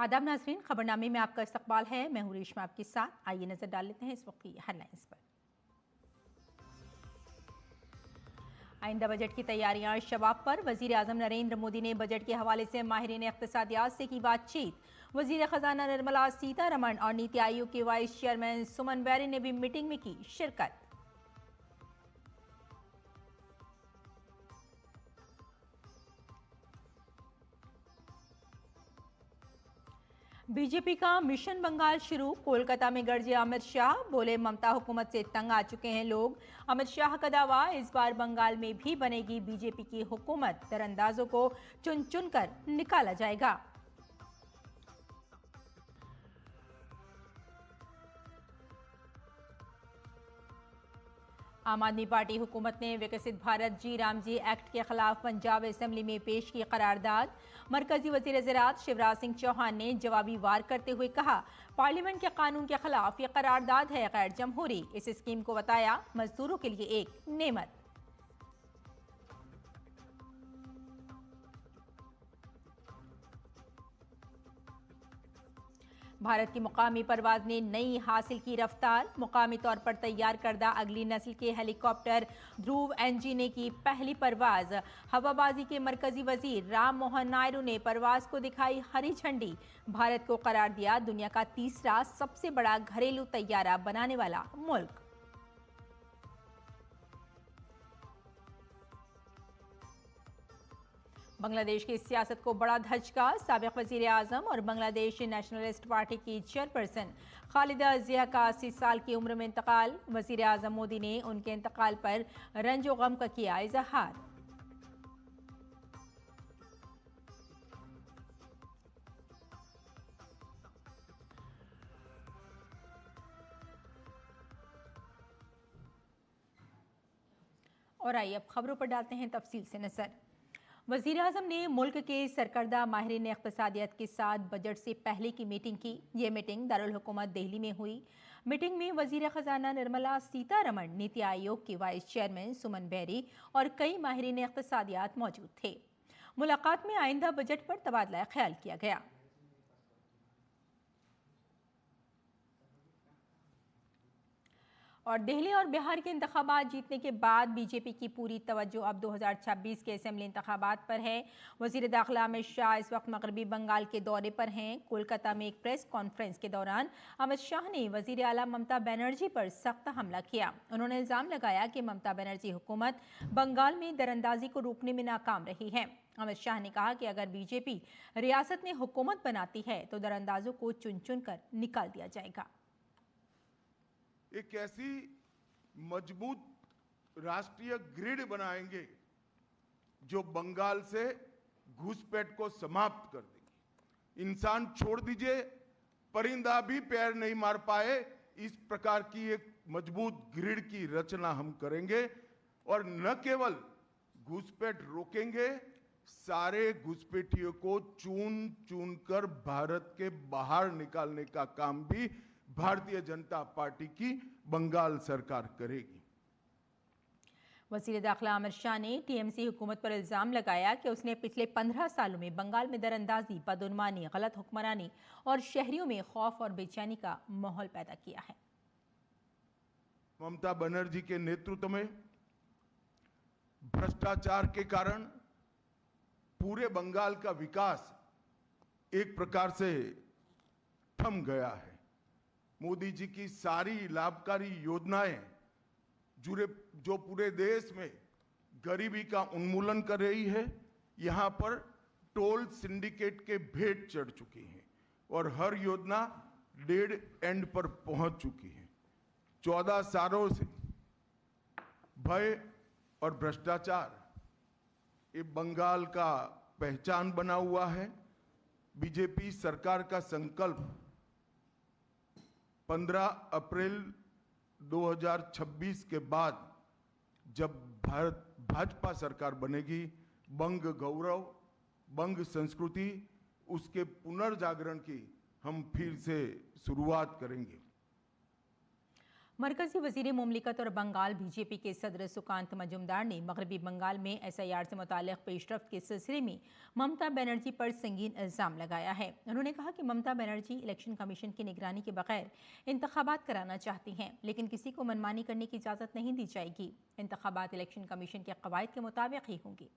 आदाब नाज़रीन, खबरनामे में आपका इस्तकबाल है। मैं हूं रेशमा आपके साथ। आइए नजर डाल लेते हैं इस वक्त की हेडलाइंस पर। आइंदा बजट की तैयारियां शबाब पर। वजीर आजम नरेंद्र मोदी ने बजट के हवाले से माहिरीन इख्तिसादियात से की बातचीत। वजीर खजाना निर्मला सीतारमण और नीति आयोग के वाइस चेयरमैन सुमन बैरी ने भी मीटिंग में की शिरकत। बीजेपी का मिशन बंगाल शुरू। कोलकाता में गरजे अमित शाह, बोले ममता हुकूमत से तंग आ चुके हैं लोग। अमित शाह का दावा, इस बार बंगाल में भी बनेगी बीजेपी की हुकूमत, दरअंदाजों को चुन चुन कर निकाला जाएगा। आम आदमी पार्टी हुकूमत ने विकसित भारत जी राम जी एक्ट के खिलाफ पंजाब असेंबली में पेश की करारदाद। मरकजी वजीर ज़राअत शिवराज सिंह चौहान ने जवाबी वार करते हुए कहा, पार्लियामेंट के कानून के खिलाफ यह करारदाद है गैर जमहूरी। इस स्कीम को बताया मजदूरों के लिए एक नेमत। भारत की मुकामी परवाज ने नई हासिल की रफ्तार। मुकामी तौर पर तैयार करदा अगली नस्ल के हेलीकॉप्टर ध्रुव एनजी ने की पहली परवाज। हवाबाजी के मरकजी वजीर राम मोहन नायडू ने परवाज को दिखाई हरी झंडी। भारत को करार दिया दुनिया का तीसरा सबसे बड़ा घरेलू तैयारा बनाने वाला मुल्क। बांग्लादेश की सियासत को बड़ा धचका। साबिक वजीर आजम और बांग्लादेश नेशनलिस्ट पार्टी की चेयरपर्सन खालिदा जिया का 80 साल की उम्र में इंतकाल। वजीर आजम मोदी ने उनके इंतकाल पर रंजो गम का किया इजहार। और आइए अब खबरों पर डालते हैं तफसील से नजर। वज़ीर आज़म ने मुल्क के सरकर्दा माहिरीन इख्तिसादियत के साथ बजट से पहले की मीटिंग की। ये मीटिंग दारुल हुकूमत दिल्ली में हुई। मीटिंग में वज़ीर ख़जाना निर्मला सीतारमण, नीति आयोग के वाइस चेयरमैन सुमन बैरी और कई माहिरीन इख्तिसादियत मौजूद थे। मुलाकात में आइंदा बजट पर तबादला ख्याल किया गया। और दिल्ली और बिहार के इंतखाबात जीतने के बाद बीजेपी की पूरी तवज्जो अब 2026 के असेंबली इंतखाबात पर है। वजीर दाखिला अमित शाह इस वक्त मगरबी बंगाल के दौरे पर हैं। कोलकाता में एक प्रेस कॉन्फ्रेंस के दौरान अमित शाह ने वजीर आला ममता बनर्जी पर सख्त हमला किया। उन्होंने इल्जाम लगाया कि ममता बनर्जी हुकूमत बंगाल में दरअंदाजी को रोकने में नाकाम रही है। अमित शाह ने कहा कि अगर बीजेपी रियासत में हुकूमत बनाती है तो दरअंदाजों को चुन चुन कर निकाल दिया जाएगा। एक ऐसी मजबूत राष्ट्रीय ग्रिड बनाएंगे जो बंगाल से घुसपैठ को समाप्त कर देगी। इंसान छोड़ दीजिए, परिंदा भी पैर नहीं मार पाए, इस प्रकार की एक मजबूत ग्रिड की रचना हम करेंगे। और न केवल घुसपैठ रोकेंगे, सारे घुसपैठियों को चुन चुन कर भारत के बाहर निकालने का काम भी भारतीय जनता पार्टी की बंगाल सरकार करेगी। वजीर दाखिला अमित शाह ने टीएमसी हुकूमत पर इल्जाम लगाया कि उसने पिछले 15 सालों में बंगाल में दरअंदाजी, बदउनवानी, गलत हुक्मरानी और शहरियों में खौफ और बेचैनी का माहौल पैदा किया है। ममता बनर्जी के नेतृत्व में भ्रष्टाचार के कारण पूरे बंगाल का विकास एक प्रकार से थम गया है। मोदी जी की सारी लाभकारी योजनाएं जो पूरे देश में गरीबी का उन्मूलन कर रही है, यहां पर टोल सिंडिकेट के भेंट चढ़ चुकी हैं और हर योजना डेड एंड पर पहुंच चुकी है। 14 सालों से भय और भ्रष्टाचार ये बंगाल का पहचान बना हुआ है। बीजेपी सरकार का संकल्प 15 अप्रैल 2026 के बाद जब भाजपा सरकार बनेगी, बंग गौरव, बंग संस्कृति, उसके पुनर्जागरण की हम फिर से शुरुआत करेंगे। मरकजी वजीर मुमलिकत और बंगाल बीजेपी के सदर सुकांत मजुमदार ने मगरबी बंगाल में SIR से मुताल्लिक पेशरफ्त के सिलसिले में ममता बनर्जी पर संगीन इल्ज़ाम लगाया है। उन्होंने कहा कि ममता बनर्जी इलेक्शन कमीशन की निगरानी के बगैर इंतखाबात कराना चाहती हैं, लेकिन किसी को मनमानी करने की इजाज़त नहीं दी जाएगी। इंतखाबात इलेक्शन कमीशन के कवायद के मुताबिक ही होंगी।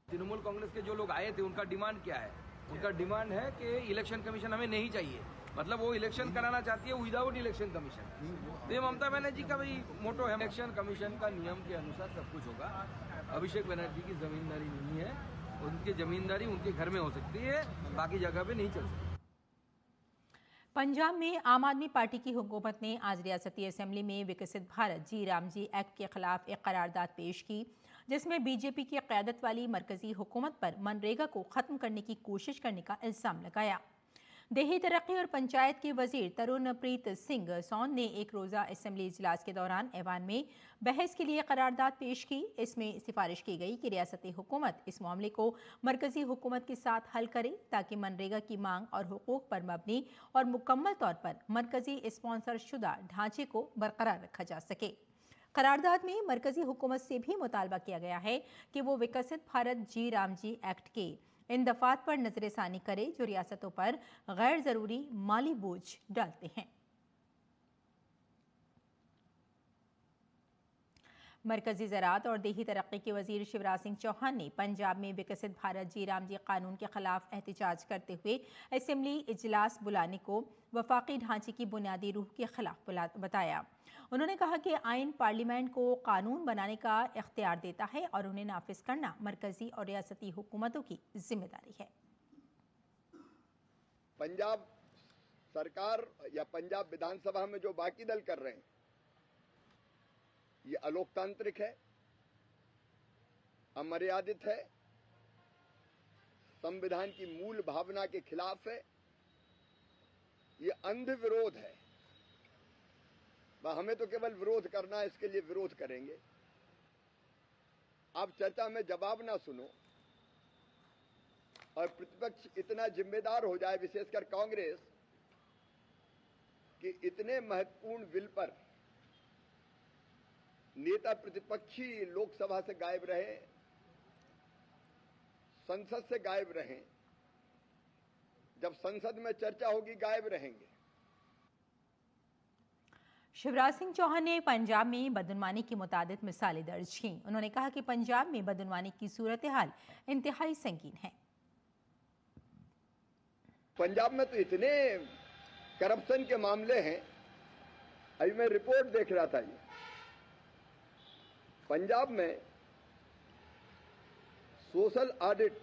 तृणमूल कांग्रेस के जो लोग आए थे उनका डिमांड क्या है? उनका डिमांड है कि इलेक्शन कमीशन हमें नहीं चाहिए, मतलब वो इलेक्शन कराना चाहती है विदाउट इलेक्शन कमीशन। तो ये ममता बनर्जी का भाई मोटो है। इलेक्शन कमीशन का नियम के अनुसार सब कुछ होगा। अभिषेक बनर्जी की जमींदारी नहीं है, उनकी जमींदारी उनके घर में हो सकती है, बाकी जगह पे नहीं चल सकती। पंजाब में आम आदमी पार्टी की हुकूमत ने आज रियासती असेंबली में विकसित भारत जी राम जी एक्ट के खिलाफ एक करारदाद पेश की, जिसमें बीजेपी की क़यादत वाली मरकजी हुकूमत पर मनरेगा को ख़त्म करने की कोशिश करने का इल्ज़ाम लगाया। देही तरक्की और पंचायत के वजीर तरुणप्रीत सिंह सौन ने एक रोज़ा असेंबली इजलास के दौरान ऐवान में बहस के लिए करारदाद पेश की। इसमें सिफारिश की गई कि रियासती हुकूमत इस मामले को मरकजी हुकूमत के साथ हल करे, ताकि मनरेगा की मांग और हुकूक पर मबनी और मुकम्मल तौर पर मरकजी स्पॉन्सर शुदा ढांचे को बरकरार रखा जा सके। करारदाद में मरकजी हुकूमत से भी मुतालबा किया गया है कि वो विकसित भारत जी राम जी एक्ट के इन दफात पर नजरसानी करे जो रियासतों पर गैर जरूरी माली बोझ डालते हैं। मरकजी ज़राअत और देही तरक्की के वजीर शिवराज सिंह चौहान ने पंजाब में विकसित भारत जी राम जी कानून के खिलाफ एहतजाज करते हुए असेंबली इजलास बुलाने को वफाकी ढांचे की बुनियादी रूह के खिलाफ बताया। उन्होंने कहा कि आइन पार्लियामेंट को कानून बनाने का इख्तियार देता है और उन्हें नाफिज करना मरकजी और रियासती हुकूमतों की जिम्मेदारी है। पंजाब सरकार या पंजाब विधानसभा में जो बाकी दल कर रहे हैं, ये अलोकतांत्रिक है, अमर्यादित है, संविधान की मूल भावना के खिलाफ है, ये अंध विरोध है। हमें तो केवल विरोध करना है, इसके लिए विरोध करेंगे। आप चर्चा में जवाब ना सुनो और प्रतिपक्ष इतना जिम्मेदार हो जाए, विशेषकर कांग्रेस, कि इतने महत्वपूर्ण बिल पर नेता प्रतिपक्षी लोकसभा से गायब रहे, संसद से गायब रहे, जब संसद में चर्चा होगी गायब रहेंगे। शिवराज सिंह चौहान ने पंजाब में बदउनवानी की मुतादिद मिसालें दर्ज की। उन्होंने कहा कि पंजाब में बदउनवानी की सूरत हाल इंतहाई संगीन है। पंजाब में तो इतने करप्शन के मामले हैं, अभी मैं रिपोर्ट देख रहा था। ये पंजाब में सोशल ऑडिट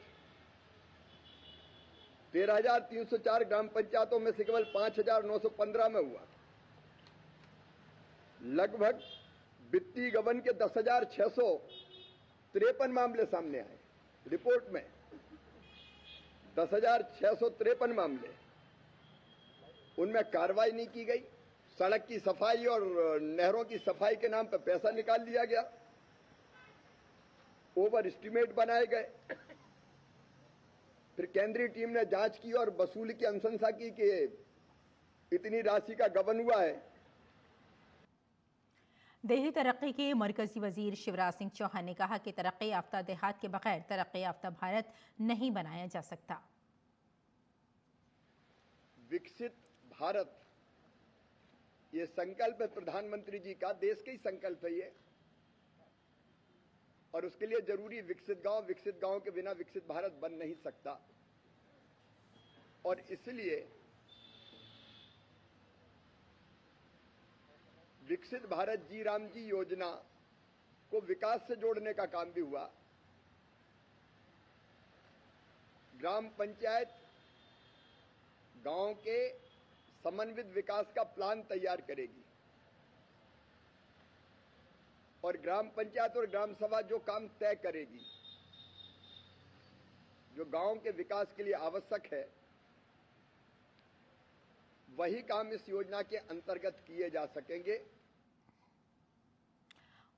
13,304 ग्राम पंचायतों में से केवल 5,915 में हुआ। लगभग वित्तीय गबन के 10,653 मामले सामने आए। रिपोर्ट में 10,653 मामले, उनमें कार्रवाई नहीं की गई। सड़क की सफाई और नहरों की सफाई के नाम पर पैसा निकाल लिया गया, ओवर एस्टिमेट बनाए गए। फिर केंद्रीय टीम ने जांच की और वसूली की अनुशंसा की कि इतनी राशि का गबन हुआ है। देही तरक्की के मरकजी वजीर शिवराज सिंह चौहान ने कहा कि तरक्की याफ्ता देहात के बगैर तरक्की याफ्ता भारत नहीं बनाया जा सकता। विकसित भारत, ये संकल्प है प्रधानमंत्री जी का, देश का ही संकल्प है ये, और उसके लिए जरूरी विकसित गांव के बिना विकसित भारत बन नहीं सकता। और इसलिए विकसित भारत जी राम जी योजना को विकास से जोड़ने का काम भी हुआ। ग्राम पंचायत गांव के समन्वित विकास का प्लान तैयार करेगी और ग्राम पंचायत और ग्राम सभा जो काम तय करेगी, जो गांव के विकास के लिए आवश्यक है, वही काम इस योजना के अंतर्गत किए जा सकेंगे।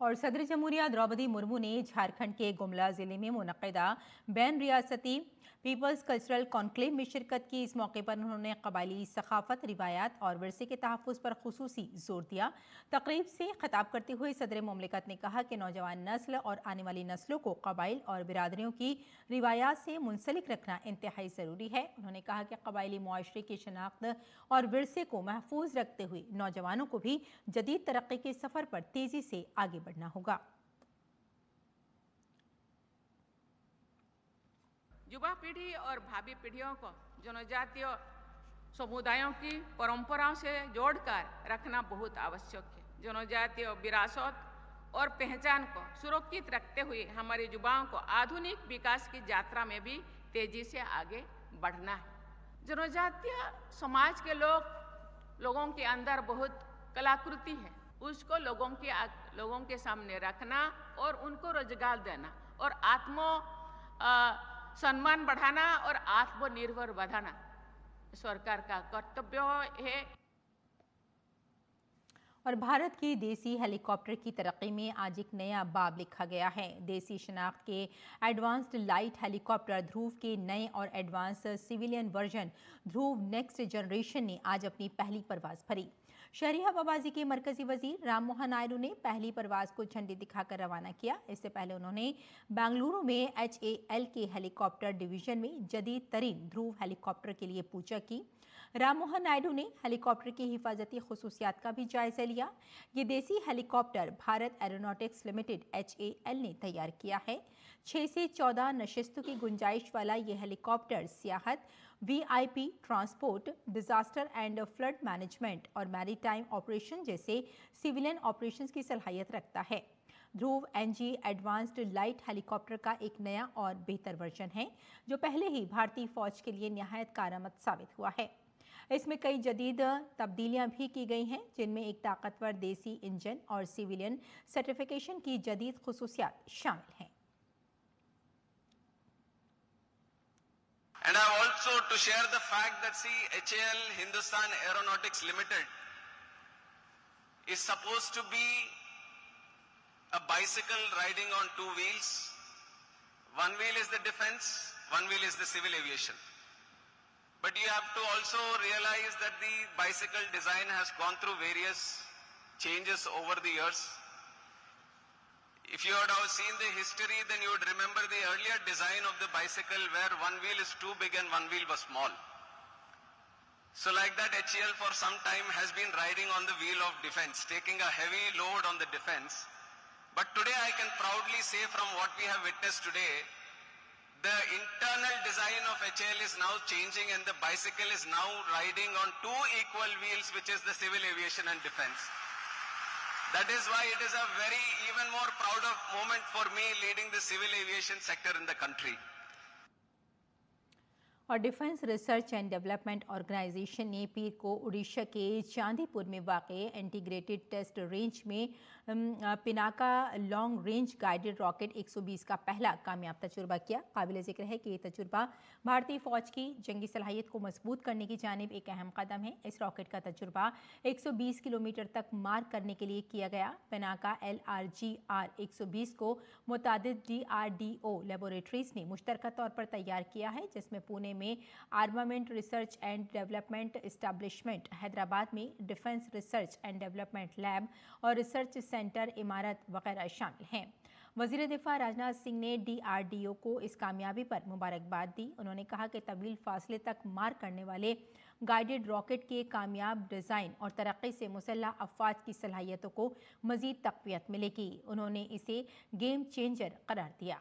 और सदर जमहूरिया द्रौपदी मुर्मू ने झारखंड के गुमला जिले में मुनक्किदा बैन रियासती पीपल्स कल्चरल कॉन्क्लेव में शिरकत की। इस मौके पर उन्होंने कबायली सकाफत, रिवायात और विरसे के तहफ़्फ़ुज़ पर खुसूसी जोर दिया। तकरीब से खिताब करते हुए सदर मुमलिकत ने कहा कि नौजवान नस्ल और आने वाली नस्लों को कबाइल और बिरादरियों की रिवायात से मुंसलिक रखना इंतहाई ज़रूरी है। उन्होंने कहा कि कबायली मुआशरे की शनाख्त और विरसे को महफूज रखते हुए नौजवानों को भी जदीद तरक्की के सफ़र पर तेज़ी से आगे बढ़ना होगा। युवा पीढ़ी और भावी पीढ़ियों को जनजातीय समुदायों की परंपराओं से जोड़कर रखना बहुत आवश्यक है। जनजातीय विरासत और पहचान को सुरक्षित रखते हुए हमारे युवाओं को आधुनिक विकास की यात्रा में भी तेजी से आगे बढ़ना है। जनजातीय समाज के लोगों के अंदर बहुत कलाकृति है, उसको लोगों के सामने रखना और उनको रोजगार देना और सम्मान बढ़ाना और आत्मनिर्भर बनाना सरकार का कर्तव्य है। और भारत की देसी हेलीकॉप्टर की तरक्की में आज एक नया बाब लिखा गया है। देसी शनाख्त के एडवांस्ड लाइट हेलीकॉप्टर ध्रुव के नए और एडवांस सिविलियन वर्जन ध्रुव नेक्स्ट जनरेशन ने आज अपनी पहली परवाज भरी। शहरी हवाबाजी के मरकजी वजीर राम मोहन नायडू ने पहली परवाज को झंडी दिखाकर रवाना किया। इससे पहले उन्होंने बेंगलुरु में HAL के हेलीकॉप्टर डिवीजन में जदीद तरीन ध्रुव हेलीकॉप्टर के लिए पूजा की। राम मोहन नायडू ने हेलीकॉप्टर की हिफाजती खुसूसियात का भी जायजा लिया। ये देसी helicopter Bharat aeronautics limited HAL ने तैयार किया है। 6 से 14 नशिस्तों की गुंजाइश वाला ये हेलीकॉप्टर सियाहत, VIP transport, disaster and flood management और मैरीटाइम ऑपरेशन जैसे सिविलियन ऑपरेशंस की सलाहियत रखता है। Dhruv NG advanced light helicopter का एक नया और बेहतर वर्जन है, जो पहले ही भारतीय फौज के लिए निहायत कारआमद साबित हुआ है। इसमें कई जदीद तब्दीलियां भी की गई हैं, जिनमें एक ताकतवर देसी इंजन और सिविलियन सर्टिफिकेशन की जदीद खुसूसियात शामिल हैं। And I also to share the fact that HAL Hindustan Aeronautics Limited is supposed to be a bicycle riding on two wheels. One wheel is the defense, one wheel is the civil aviation. But you have to also realize that the bicycle design has gone through various changes over the years. If you would have seen the history, then you would remember the earlier design of the bicycle where one wheel is too big and one wheel was small. So like that, HAL for some time has been riding on the wheel of defense, taking a heavy load on the defense. But today I can proudly say from what we have witnessed today, the internal design of HAL is now changing and the bicycle is now riding on two equal wheels, which is the civil aviation and defense. That is why it is a very even more proud of moment for me leading the civil aviation sector in the country. और Defence research and Development Organisation ने पीर को उड़ीसा के चांदीपुर में वाक़े integrated test range में Pinaka long range guided rocket 120 का पहला कामयाब तजुर्बा किया। काबिल ज़िक्र है कि ये तजुर्बा भारतीय फ़ौज की जंगी सलाहियत को मजबूत करने की जानिब एक अहम कदम है। इस रॉकेट का तजुर्बा 120 किलोमीटर तक मार करने के लिए किया गया। पिनाका LRGR 120 को मुतादिद DRDO लेबोरेटरीज ने मुश्तरका तौर पर तैयार किया है, जिसमें पुणे में armament research and development establishment, Hyderabad में defence research and development lab और रिसर्च सेंटर इमारत वगैरह शामिल हैं। वज़ीर दिफा राजनाथ सिंह ने DRDO को इस कामयाबी पर मुबारकबाद दी। उन्होंने कहा कि तवील फासले तक मार करने वाले गाइडेड रॉकेट के कामयाब डिज़ाइन और तरक्की से मुसल्लह अफवाज की सलाहियतों को मज़ीद तक़वियत मिलेगी। उन्होंने इसे गेम चेंजर करार दिया।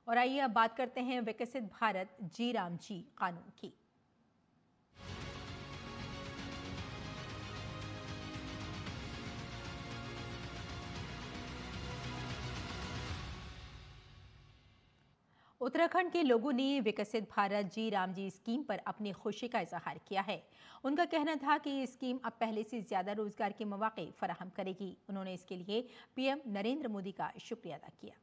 और आइए अब बात करते हैं विकसित भारत जी राम जी कानून की। उत्तराखंड के लोगों ने विकसित भारत जी राम जी स्कीम पर अपनी खुशी का इजहार किया है। उनका कहना था कि ये स्कीम अब पहले से ज़्यादा रोजगार के मौके फराहम करेगी। उन्होंने इसके लिए PM नरेंद्र मोदी का शुक्रिया अदा किया।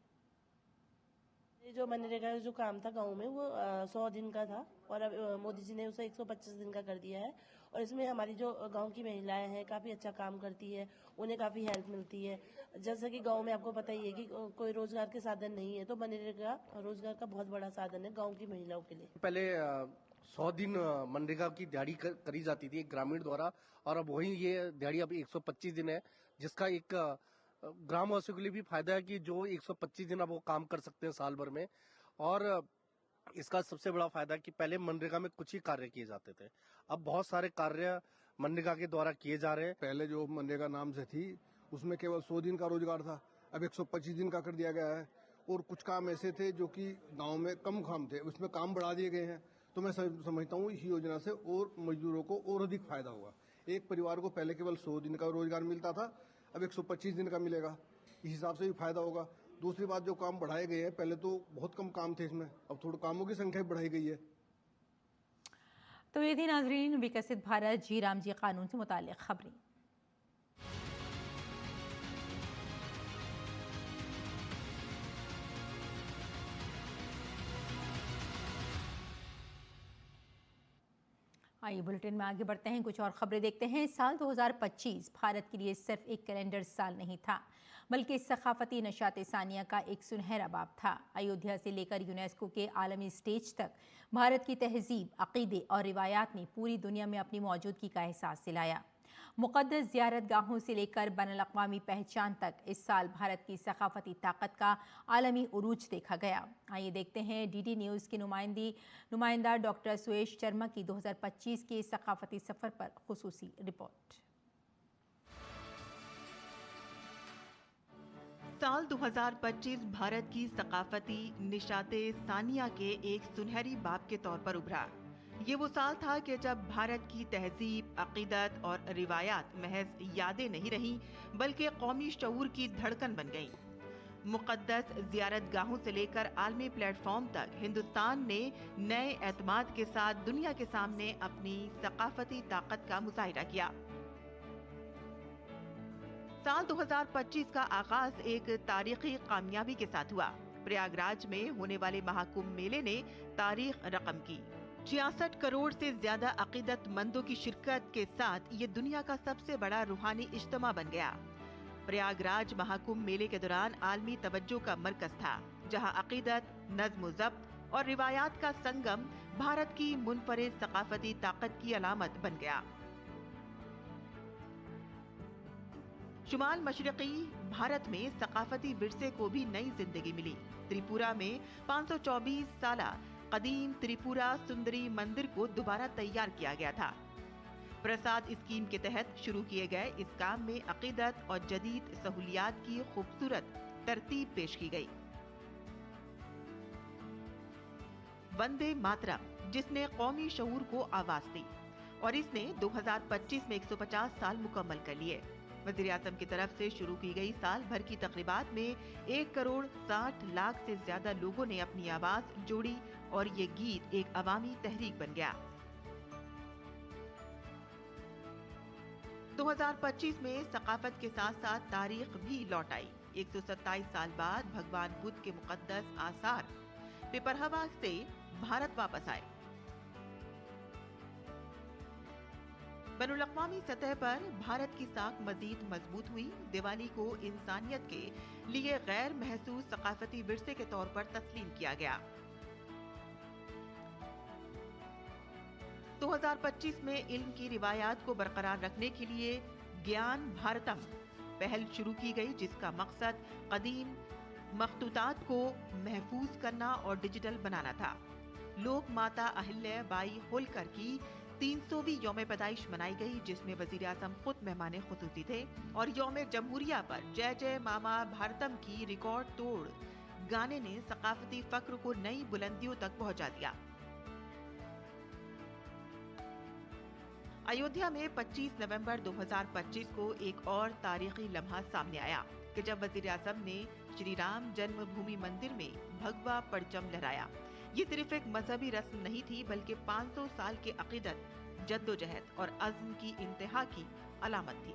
जो मनरेगा जो काम था गांव में वो 100 दिन का था और अब मोदी जी ने उसे 125 दिन का कर दिया है और इसमें हमारी जो गांव की महिलाएं हैं काफ़ी अच्छा काम करती है, उन्हें काफ़ी हेल्प मिलती है। जैसे कि गांव में आपको पता ही है कि कोई रोजगार के साधन नहीं है, तो मनरेगा रोजगार का बहुत बड़ा साधन है गाँव की महिलाओं के लिए। पहले 100 दिन मनरेगा की दिहाड़ी करी जाती थी ग्रामीण द्वारा, और अब वही ये दिहाड़ी अब 125 दिन है, जिसका एक ग्रामवासियों के लिए भी फायदा है कि जो 125 दिन अब वो काम कर सकते हैं साल भर में। और इसका सबसे बड़ा फायदा है कि पहले मनरेगा में कुछ ही कार्य किए जाते थे, अब बहुत सारे कार्य मनरेगा के द्वारा किए जा रहे हैं। पहले जो मनरेगा नाम से थी उसमें केवल 100 दिन का रोजगार था, अब 125 दिन का कर दिया गया है। और कुछ काम ऐसे थे जो कि गांव में कम काम थे, उसमें काम बढ़ा दिए गए हैं। तो मैं समझता हूँ इस योजना से और मजदूरों को और अधिक फायदा होगा। एक परिवार को पहले केवल 100 दिन का रोजगार मिलता था, अब 125 दिन का मिलेगा, इस हिसाब से भी फायदा होगा। दूसरी बात, जो काम बढ़ाए गए हैं, पहले तो बहुत कम काम थे इसमें, अब थोड़ा कामों की संख्या बढ़ाई गई है। तो ये थी नाजरीन विकसित भारत जी राम जी कानून से मुताल्लिक खबरें। आइए बुलेटिन में आगे बढ़ते हैं, कुछ और खबरें देखते हैं। साल 2025 भारत के लिए सिर्फ एक कैलेंडर साल नहीं था, बल्कि इस सकाफती नशात सानिया का एक सुनहरा बाब था। अयोध्या से लेकर यूनेस्को के आलमी स्टेज तक भारत की तहजीब, अकीदे और रिवायात ने पूरी दुनिया में अपनी मौजूदगी का एहसास दिलाया। मुक़द्दस ज़ियारत गाहों से लेकर बैनुल-अक़वामी पहचान तक इस साल भारत की सकाफती ताकत का आलमी उरूज देखा गया। आइए देखते हैं डीडी न्यूज़ के नुमाइंदा डॉक्टर सुयेश शर्मा की 2025 के सकाफती सफ़र पर खुसूसी रिपोर्ट। साल 2025 भारत की सकाफती निशाते सानिया के एक सुनहरी बाब के तौर पर उभरा। ये वो साल था कि जब भारत की तहजीब, अकीदत और रिवायात महज यादें नहीं रहीं, बल्कि कौमी शऊर की धड़कन बन गईं। मुक़द्दस ज़ियारत गाहों से लेकर आलमी प्लेटफॉर्म तक हिंदुस्तान ने नए एतमाद के साथ दुनिया के सामने अपनी सकाफती ताकत का मुजाहिरा किया। साल 2025 का आगाज एक तारीखी कामयाबी के साथ हुआ। प्रयागराज में होने वाले महाकुंभ मेले ने तारीख रकम की। 66 करोड़ से ज्यादा अकीदतमंदों की शिरकत के साथ ये दुनिया का सबसे बड़ा रूहानी इज्तिमा बन गया। प्रयागराज महाकुंभ मेले के दौरान आलमी तवज्जो का मरकज था, जहां अकीदत, नज़्म-ओ-ज़ब्त और रिवायात का संगम भारत की मुनफरिद सकाफती ताकत की अलामत बन गया। शुमाल मशरक़ी भारत में सकाफती विरसे को भी नई जिंदगी मिली। त्रिपुरा में 524 साला कदीम त्रिपुरा सुंदरी मंदिर को दोबारा तैयार किया गया था। प्रसाद स्कीम के तहत शुरू किए गए इस काम में अकीदत और जदीद सहूलियात की खूबसूरत तरतीब पेश की गई। वंदे मातरम, जिसने कौमी शऊर को आवाज दी, और इसने 2025 में 150 साल मुकम्मल कर लिए। वज़ीर आज़म की तरफ से शुरू की गई साल भर की तकरीबात में 1 करोड़ 60 लाख से ज्यादा लोगों ने अपनी आवाज जोड़ी और ये गीत एक अवामी तहरीक बन गया। 2025 में सकाफत के साथ साथ तारीख भी लौट आई। 127 साल बाद भगवान बुद्ध के मुकद्दस आसार पिपरहवा से भारत वापस आए। बैनुल-अक़वामी सतह पर भारत की साख मजीद मजबूत हुई। दिवाली को इंसानियत के लिए गैर महसूस सकाफती विरसे के तौर पर तस्लीम किया गया। 2025 में इल्म की रिवायात को बरकरार रखने के लिए ज्ञान भारतम पहल शुरू की गई, जिसका मकसद कदीम मखतूतात को महफूज करना और डिजिटल बनाना था। लोक माता अहिल्या बाई होलकर की 300वीं यौम पैदाइश मनाई गई, जिसमें वजीर आज़म खुद मेहमान खुसूसी थे, और यौम जमहूरिया पर जय जय मामा भारतम की रिकॉर्ड तोड़ गाने ने सकाफती फक्र को नई बुलंदियों तक पहुंचा दिया। अयोध्या में 25 नवंबर 2025 को एक और तारीखी लम्हा सामने आया कि जब वजीर आज़म ने श्री राम जन्मभूमि मंदिर में भगवा परचम लहराया। ये सिर्फ एक मजहबी रस्म नहीं थी, बल्कि 500 साल के अकीदत, जद्दोजहद और अज़्म की इंतहा की अलामत थी।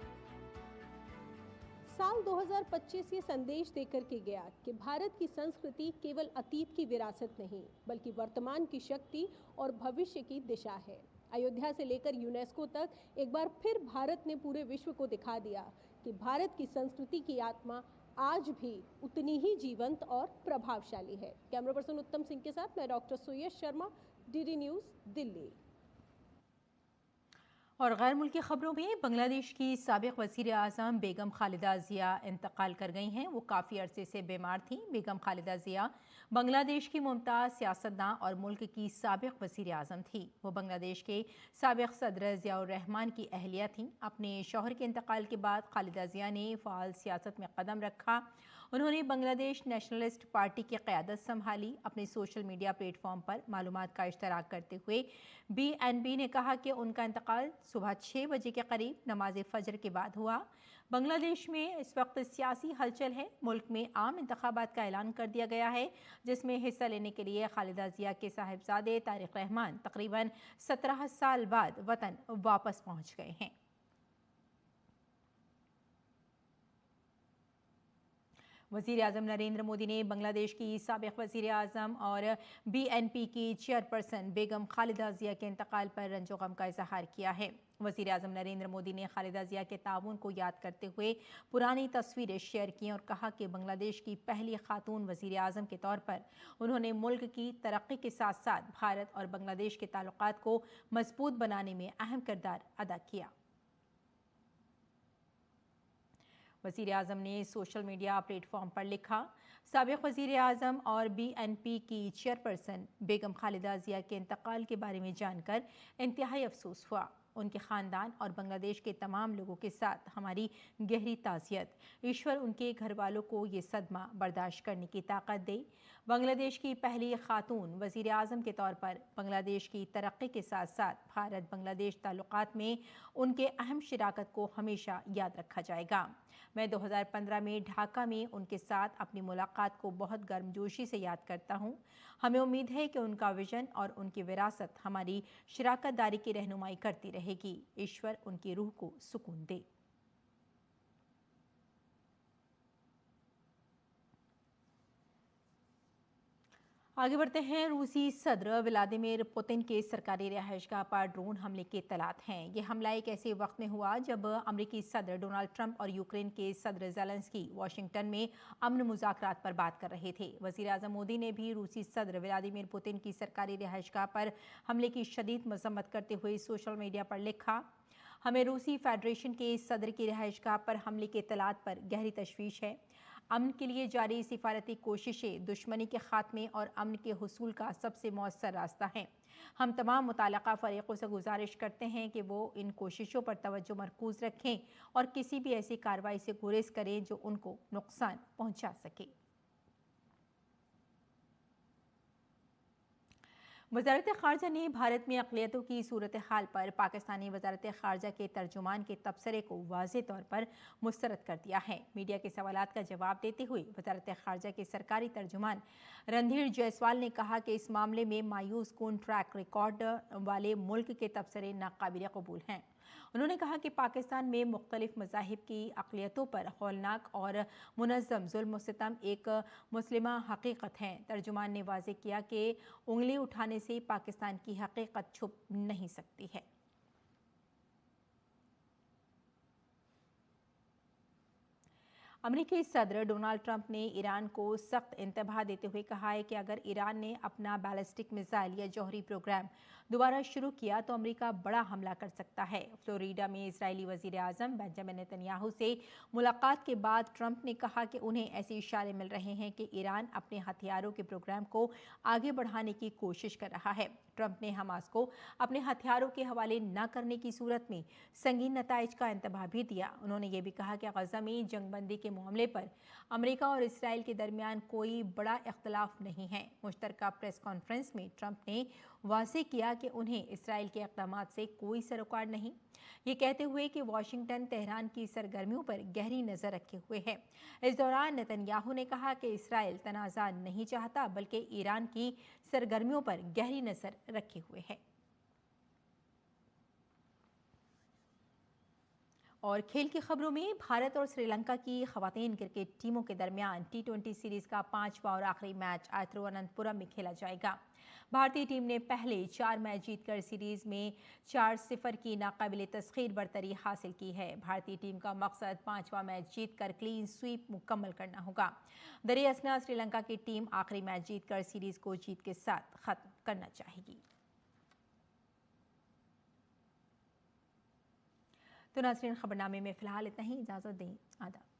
साल 2025 ये संदेश देकर के गया कि भारत की संस्कृति केवल अतीत की विरासत नहीं, बल्कि वर्तमान की शक्ति और भविष्य की दिशा है। अयोध्या से लेकर यूनेस्को तक एक बार फिर भारत ने पूरे विश्व को दिखा दिया कि भारत की संस्कृति की आत्मा आज भी उतनी ही जीवंत और प्रभावशाली है। कैमरा पर्सन उत्तम सिंह के साथ मैं डॉक्टर सुयश शर्मा, डीडी न्यूज़, दिल्ली। और गैर मुल्की खबरों में बांग्लादेश की साबिक वज़ीर आज़म बेगम खालिदा ज़िया इंतकाल कर गई हैं। वो काफ़ी अरसे से बीमार थीं। बेगम खालिदा ज़िया बांग्लादेश की मुमताज़ सियासतदान और मुल्क की साबिक वज़ीर आज़म थी। वो बांग्लादेश के साबिक सदर ज़ियाउर रहमान की अहलिया थीं। अपने शौहर के इंतकाल के बाद खालिदा ज़िया ने फ़ाल सियासत में कदम रखा। उन्होंने बांग्लादेश नेशनलिस्ट पार्टी की क़यादत संभाली। अपने सोशल मीडिया प्लेटफॉर्म पर मालूमात का इश्तराक करते हुए BNB ने कहा कि उनका इंतकाल सुबह 6 बजे के करीब नमाज फजर के बाद हुआ। बांग्लादेश में इस वक्त सियासी हलचल है। मुल्क में आम इंतखाबात का ऐलान कर दिया गया है, जिसमें हिस्सा लेने के लिए खालिदा ज़िया के साहिबजादे तारिक रहमान तकरीबन 17 साल बाद वतन वापस पहुंच गए हैं। वज़ीर आज़म नरेंद्र मोदी ने बांग्लादेश की साबिक़ वज़ीर आज़म और BNP की चेयरपर्सन बेगम खालिदा ज़िया के इंतकाल पर रंजो गम का इजहार किया है। वज़ीर आज़म नरेंद्र मोदी ने खालिदा ज़िया के ताउन को याद करते हुए पुरानी तस्वीरें शेयर की और कहा कि बांग्लादेश की पहली खातून वज़ीर आज़म के तौर पर उन्होंने मुल्क की तरक्की के साथ साथ भारत और बांग्लादेश के ताल्लुकात को मजबूत बनाने में अहम किरदार अदा किया। वज़ीर आज़म ने सोशल मीडिया प्लेटफॉर्म पर लिखा, साबिक़ वज़ीर आज़म और BNP की चेयरपर्सन बेगम खालिदा ज़िया के इंतकाल के बारे में जानकर इंतहाई अफसोस हुआ। उनके ख़ानदान और बांग्लादेश के तमाम लोगों के साथ हमारी गहरी ताज़ियत। ईश्वर उनके घर वालों को ये सदमा बर्दाश्त करने की ताकत दे। बांग्लादेश की पहली खातून वज़ीर आज़म के तौर पर बांग्लादेश की तरक्की के साथ साथ भारत बांग्लादेश ताल्लुकात में उनके अहम शराकत को हमेशा याद रखा जाएगा। मैं 2015 में ढाका में उनके साथ अपनी मुलाकात को बहुत गर्मजोशी से याद करता हूँ। हमें उम्मीद है कि उनका विजन और उनकी विरासत हमारी शराकत दारी की रहनुमाई करती रहेगी। ईश्वर उनकी रूह को सुकून दे। आगे बढ़ते हैं। रूसी सदर व्लादिमीर पुतिन के सरकारी रिहाइशगाह पर ड्रोन हमले की इत्तलात हैं। ये हमला एक ऐसे वक्त में हुआ जब अमेरिकी सदर डोनाल्ड ट्रंप और यूक्रेन के सदर ज़ेलेंस्की वाशिंगटन में अमन मुज़ाकरात पर बात कर रहे थे। वज़ीर आज़म मोदी ने भी रूसी सदर व्लादिमीर पुतिन की सरकारी रिहाइशगाह पर हमले की शदीद मज़म्मत करते हुए सोशल मीडिया पर लिखा, हमें रूसी फेडरेशन के सदर की रिहाइशगाह पर हमले की इत्तलात पर गहरी तशवीश है। अमन के लिए जारी सिफारती कोशिशें दुश्मनी के खात्मे और अमन के हुसूल का सबसे मौसर रास्ता है। हम तमाम मुताल्लिक़ा फ़रीक़ों से गुजारिश करते हैं कि वो इन कोशिशों पर तवज्जो मरकूज़ रखें और किसी भी ऐसी कार्रवाई से गुरेज करें जो उनको नुकसान पहुँचा सके। वज़ारत ख़ारजा ने भारत में अक़लियतों की सूरत हाल पर पाकिस्तानी वज़ारत ख़ारजा के तर्जुमान के तबसरे को वाज़े तौर पर मुस्तरद कर दिया है। मीडिया के सवालात का जवाब देते हुए वज़ारत ख़ारजा के सरकारी तर्जुमान रणधीर जायसवाल ने कहा कि इस मामले में मायूस कुन ट्रैक रिकॉर्ड वाले मुल्क के तबसरे नाकाबिल कबूल हैं। उन्होंने कहा कि पाकिस्तान में मुख्तलिफ मज़ाहिब की अक़लियतों पर हौलनाक और मुनज़्ज़म ज़ुल्म सितम एक मुस्लिमा हकीकत है। तर्जुमान ने वाज़ेह किया कि उंगली उठाने से पाकिस्तान की हकीकत छुप नहीं सकती है। अमेरिकी सदर डोनाल्ड ट्रंप ने ईरान को सख्त इंतबाह देते हुए कहा है कि अगर ईरान ने अपना बैलिस्टिक मिसाइल या जौहरी प्रोग्राम दोबारा शुरू किया तो अमेरिका बड़ा हमला कर सकता है। फ्लोरिडा में इजरायली वज़ीर आज़म बेंजामिन नेतन्याहू से मुलाकात के बाद ट्रंप ने कहा कि उन्हें ऐसे इशारे मिल रहे हैं कि ईरान अपने हथियारों के प्रोग्राम को आगे बढ़ाने की कोशिश कर रहा है। ट्रंप ने हमास को अपने हथियारों के हवाले न करने की सूरत में संगीन नताइज का इंतबाह भी दिया। उन्होंने ये भी कहा कि गज़ा में जंगबंदी के मामले पर अमेरिका और इसराइल के दरमियान कोई बड़ा इख्तलाफ नहीं है। मुश्तरका प्रेस कॉन्फ्रेंस में ट्रंप ने वाज़ेह किया कि उन्हें इसराइल के इक़दामात से कोई सरोकार नहीं, ये कहते हुए कि वाशिंगटन तेहरान की सरगर्मियों पर गहरी नज़र रखे हुए है। इस दौरान नेतन्याहू ने कहा कि इसराइल तनाज़ा नहीं चाहता बल्कि ईरान की सरगर्मियों पर गहरी नज़र रखे हुए है। और खेल की खबरों में भारत और श्रीलंका की खवातीन क्रिकेट टीमों के दरमियान T20 सीरीज का 5वां और आखिरी मैच आज तिरुवनंतपुरम में खेला जाएगा। भारतीय टीम ने पहले 4 मैच जीतकर सीरीज में 4-0 की नाकाबिले तस्खीर बरतरी हासिल की है। भारतीय टीम का मकसद 5वां मैच जीतकर क्लीन स्वीप मुकम्मल करना होगा। दरिया असना श्रीलंका की टीम आखिरी मैच जीतकर सीरीज को जीत के साथ खत्म करना चाहेगी। तो नाज़रीन, खबरनामे में फिलहाल इतना ही। इजाज़त दें। आदाब।